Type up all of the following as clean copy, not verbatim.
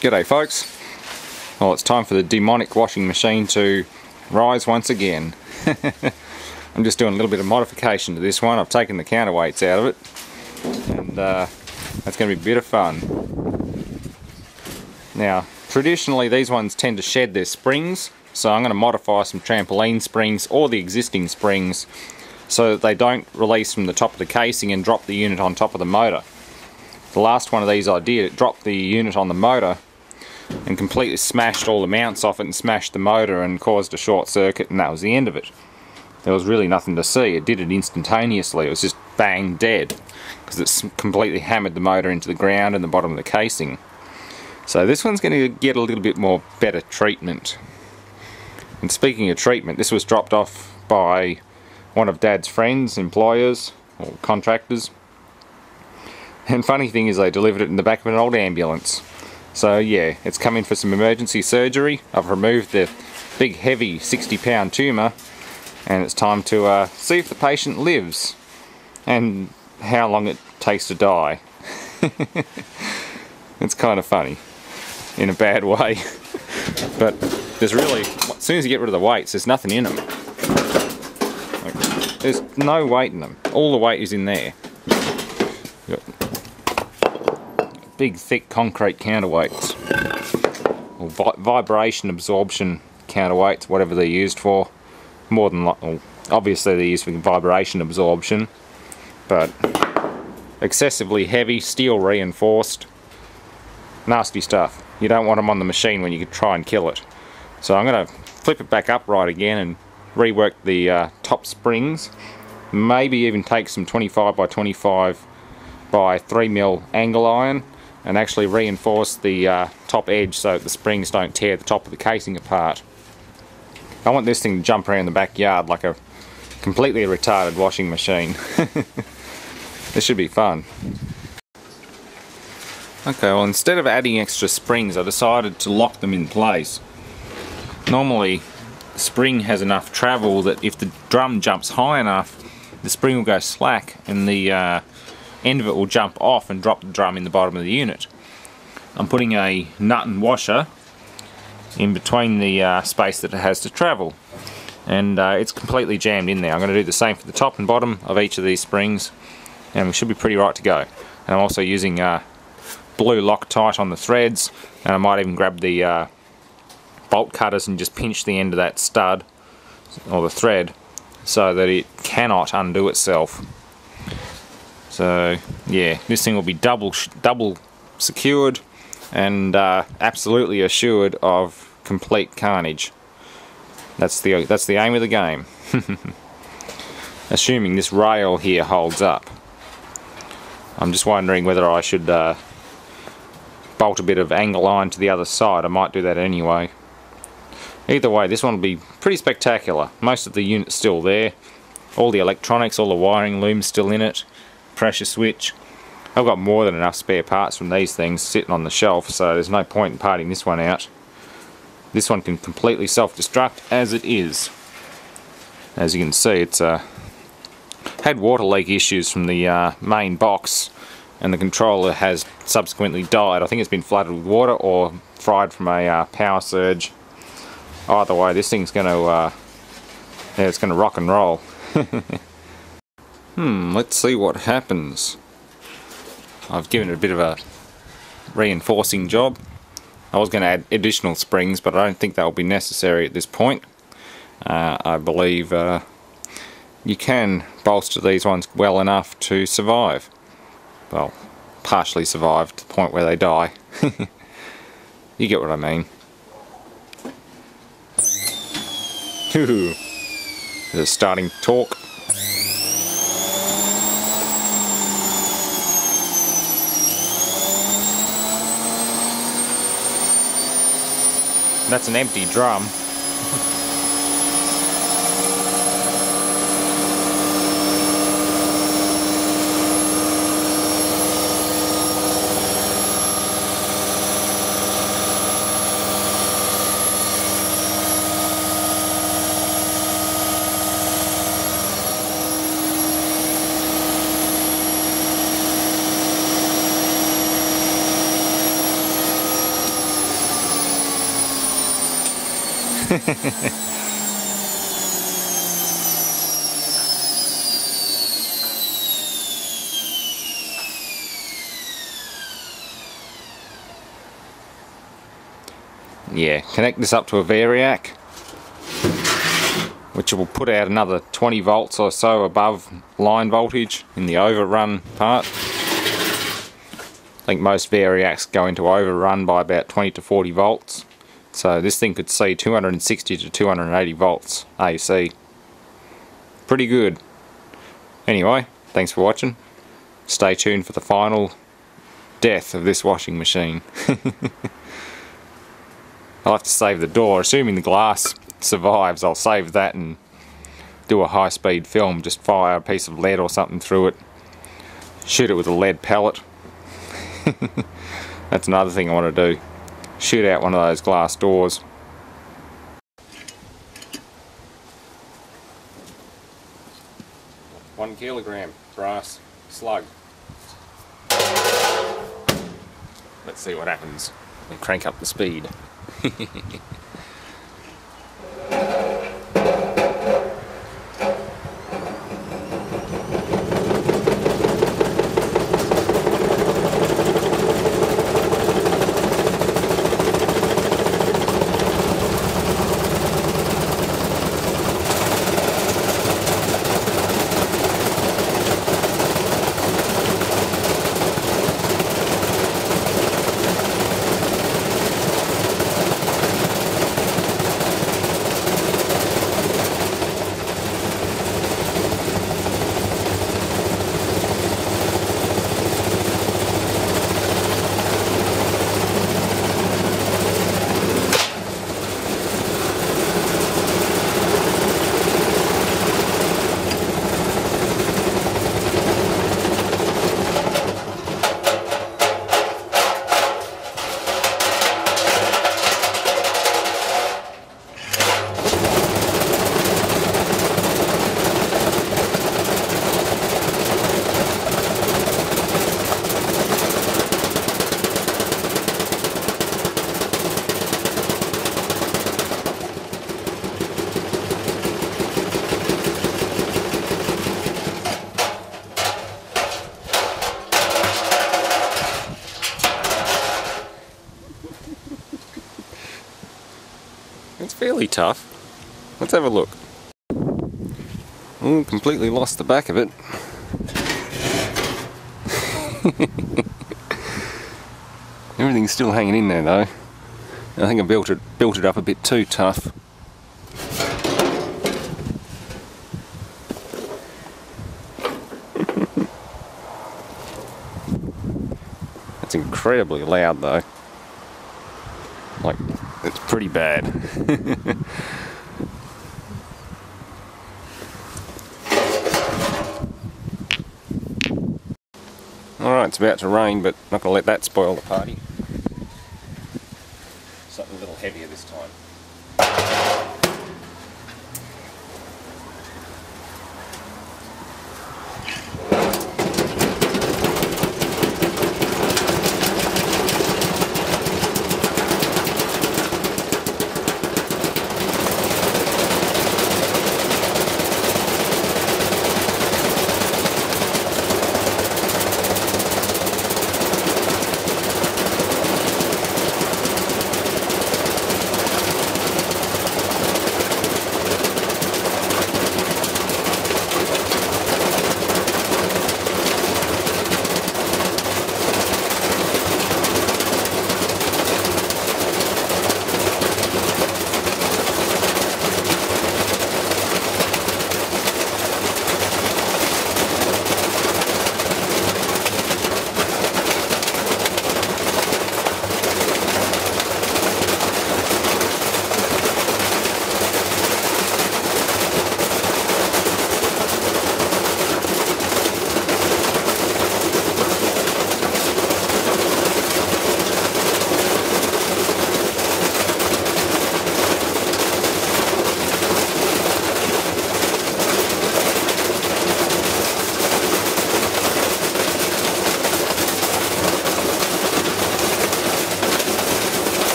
G'day folks. Well, it's time for the demonic washing machine to rise once again. I'm just doing a little bit of modification to this one. I've taken the counterweights out of it, and that's going to be a bit of fun. Now, traditionally these ones tend to shed their springs, so I'm going to modify some trampoline springs or the existing springs so that they don't release from the top of the casing and drop the unit on top of the motor. The last one of these I did, it dropped the unit on the motor and completely smashed all the mounts off it and smashed the motor and caused a short circuit, and that was the end of it. There was really nothing to see. It did it instantaneously. It was just bang dead because it's completely hammered the motor into the ground and the bottom of the casing. So this one's going to get a little bit more better treatment. And speaking of treatment, this was dropped off by one of Dad's friends, employers or contractors. And funny thing is, they delivered it in the back of an old ambulance. So yeah, it's come in for some emergency surgery. I've removed the big heavy 60-pound tumour, and it's time to see if the patient lives and how long it takes to die. It's kind of funny in a bad way. But there's really, as soon as you get rid of the weights, there's nothing in them. There's no weight in them. All the weight is in there. Big thick concrete counterweights, or vibration absorption counterweights, whatever they're used for. More than well, obviously they're used for vibration absorption, but excessively heavy, steel reinforced, nasty stuff. You don't want them on the machine when you could try and kill it. So I'm going to flip it back upright again and rework the top springs. Maybe even take some 25 by 25 by 3mm angle iron and actually reinforce the top edge so that the springs don't tear the top of the casing apart. I want this thing to jump around the backyard like a completely retarded washing machine. This should be fun. Okay, well, instead of adding extra springs, I decided to lock them in place. Normally, the spring has enough travel that if the drum jumps high enough, the spring will go slack and the end of it will jump off and drop the drum in the bottom of the unit. I'm putting a nut and washer in between the space that it has to travel, and it's completely jammed in there. I'm going to do the same for the top and bottom of each of these springs, and we should be pretty right to go. And I'm also using blue Loctite on the threads, and I might even grab the bolt cutters and just pinch the end of that stud or the thread so that it cannot undo itself. So yeah, this thing will be double secured and absolutely assured of complete carnage. That's the aim of the game. Assuming this rail here holds up. I'm just wondering whether I should bolt a bit of angle iron to the other side. I might do that anyway. Either way, this one will be pretty spectacular. Most of the unit's still there. All the electronics, all the wiring looms still in it. Pressure switch. I've got more than enough spare parts from these things sitting on the shelf, so there's no point in parting this one out. This one can completely self-destruct as it is. As you can see, it's had water leak issues from the main box, and the controller has subsequently died. I think it's been flooded with water or fried from a power surge. Either way, this thing's going to yeah, it's going to rock and roll. Let's see what happens. I've given it a bit of a reinforcing job. I was going to add additional springs, but I don't think that will be necessary at this point. I believe you can bolster these ones well enough to survive. Well, partially survive to the point where they die. You get what I mean. There's starting torque. That's an empty drum. Yeah, connect this up to a variac, which will put out another 20 volts or so above line voltage in the overrun part. I think most variacs go into overrun by about 20 to 40 volts. So this thing could see 260 to 280 volts AC. Pretty good. Anyway, thanks for watching. Stay tuned for the final death of this washing machine. I'll have to save the door. Assuming the glass survives, I'll save that and do a high-speed film. Just fire a piece of lead or something through it. Shoot it with a lead pellet. That's another thing I want to do. Shoot out one of those glass doors. One kilogram brass slug. Let's see what happens. And crank up the speed. It's fairly tough. Let's have a look. Oh, completely lost the back of it. Everything's still hanging in there though. I think I built it up a bit too tough. It's incredibly loud though. Like, it's pretty bad. Alright, it's about to rain, but not going to let that spoil the party. Something a little heavier this time.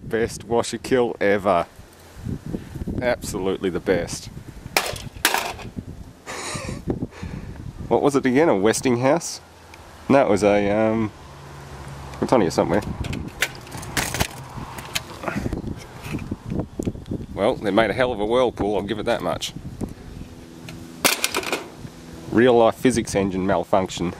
Best washer kill ever. Absolutely the best. What was it again? A Westinghouse? No, it was a it's on here somewhere. Well, they made a hell of a Whirlpool, I'll give it that much. Real life physics engine malfunction.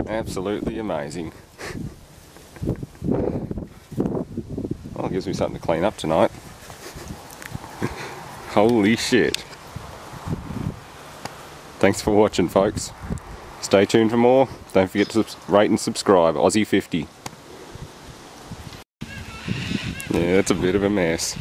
Absolutely amazing. Well, it gives me something to clean up tonight. Holy shit. Thanks for watching, folks. Stay tuned for more. Don't forget to rate and subscribe. Aussie 50. Yeah, it's a bit of a mess.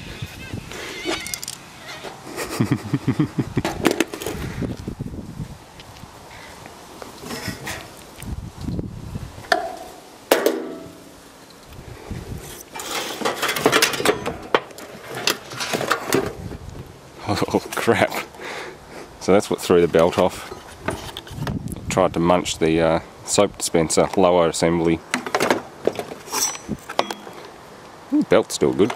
Oh crap. So that's what threw the belt off. Tried to munch the soap dispenser lower assembly. Belt's still good.